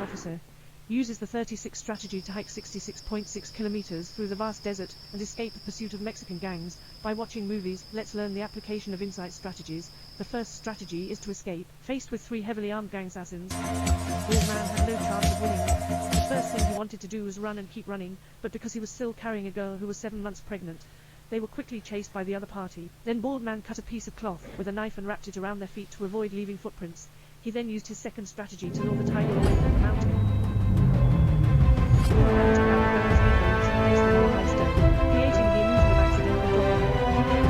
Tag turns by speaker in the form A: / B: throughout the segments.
A: officer. He uses the 36 strategy to hike 66.6 kilometers through the vast desert and escape the pursuit of Mexican gangs. By watching movies, let's learn the application of insight strategies. The first strategy is to escape. Faced with 3 heavily armed gang assassins, Bald Man had no chance of winning. The first thing he wanted to do was run and keep running, but because he was still carrying a girl who was 7 months pregnant, they were quickly chased by the other party. Then Bald Man cut a piece of cloth with a knife and wrapped it around their feet to avoid leaving footprints. He then used his second strategy to lure the tiger away from the mountain. Bald Man took out the girl's ankles and placed them on a high stone, creating the illusion of accidental dropping,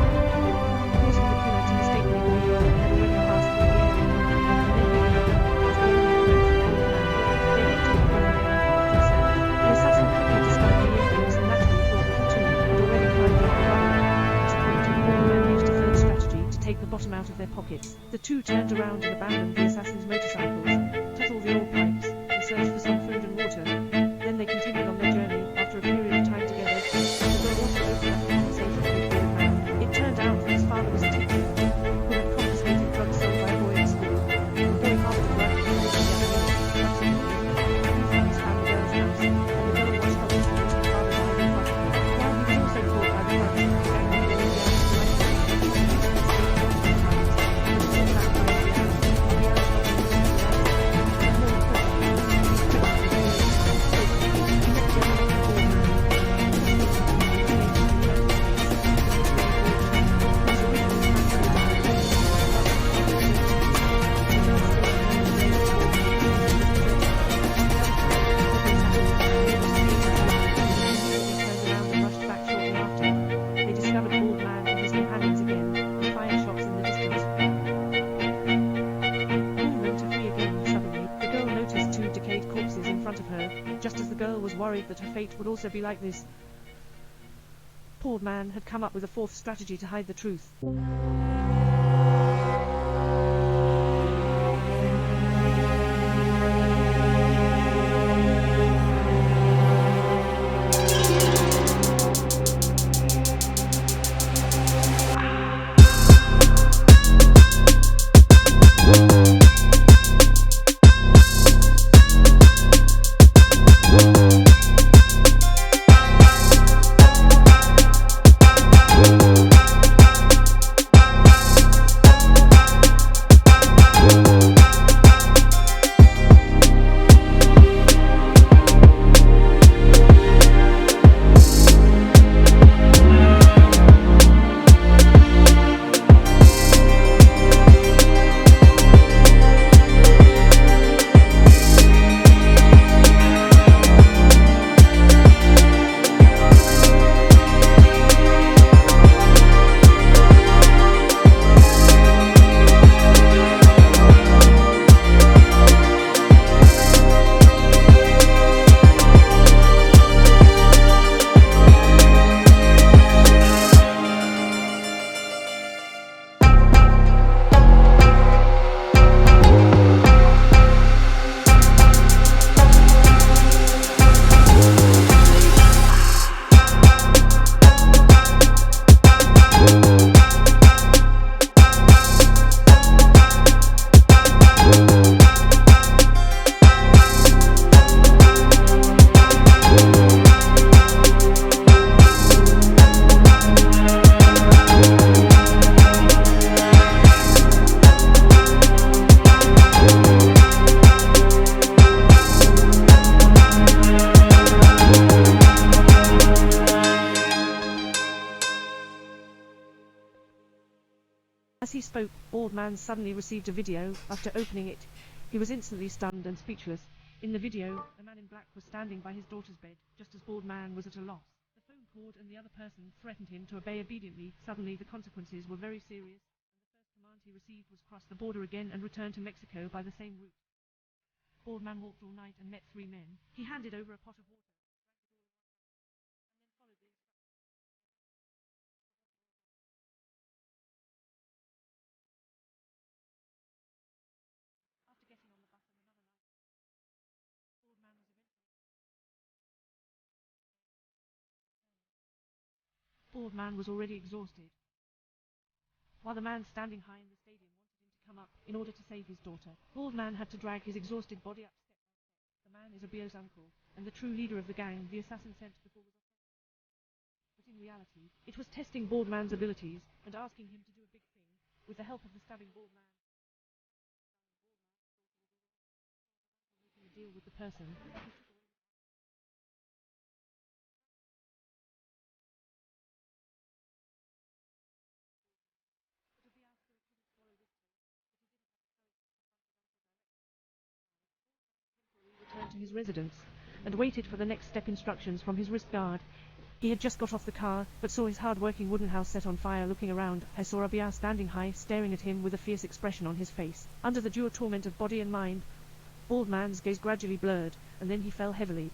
A: causing the killer to mistakenly believe that he had already passed through the area, and then leaving the girl as the only evidence of Bald Man. They looked at the brother again and thought to himself. The assassin quickly discovered the earrings and naturally thought that the two had already climbed over the rubble. Bald Man used a third strategy to take the bottom out of their pockets. The two turned around and abandoned the assassin's motorcycles, took all the old pipes, and searched for some food and water. Then they continued on their journey. After a period of time together, the girl also opened up a conversation with Bald Man. It turned out that his father was a teacher who had confiscated drugs sold by a boy in school. The boy harbored a grudge against the young man. He found the girl's house, and the girl watched helplessly as her father died in front of her. While he was also caught by the grudge, the gang leader was worried that her fate would also be like this. Bald Man had come up with a fourth strategy to hide the truth. As he spoke, Bald Man suddenly received a video. After opening it, he was instantly stunned and speechless. In the video, a man in black was standing by his daughter's bed, just as Bald Man was at a loss. The phone cord and the other person threatened him to obey obediently. Suddenly, the consequences were very serious, and the first command he received was cross the border again and return to Mexico by the same route. Bald Man walked all night and met 3 men. He handed over a pot of water, drank it all at once, and then followed the instructions. After getting on the bus and another night, Bald Man was eventually... Bald Man was already exhausted, while the man standing high in the stadium wanted him to come up in order to save his daughter. Bald Man had to drag his exhausted body up step by step. The man is Abio's uncle, and the true leader of the gang the assassin sent before was but in reality, it was testing Bald Man's abilities and asking him to do a big thing with the help of the stabbing Bald Man. Making a deal with the person. Returned to his residence and waited for the next step instructions from his wrist guard. He had just got off the car, but saw his hard-working wooden house set on fire. Looking around, I saw Abia standing high, staring at him with a fierce expression on his face. Under the dual torment of body and mind, Bald Man's gaze gradually blurred, and then he fell heavily,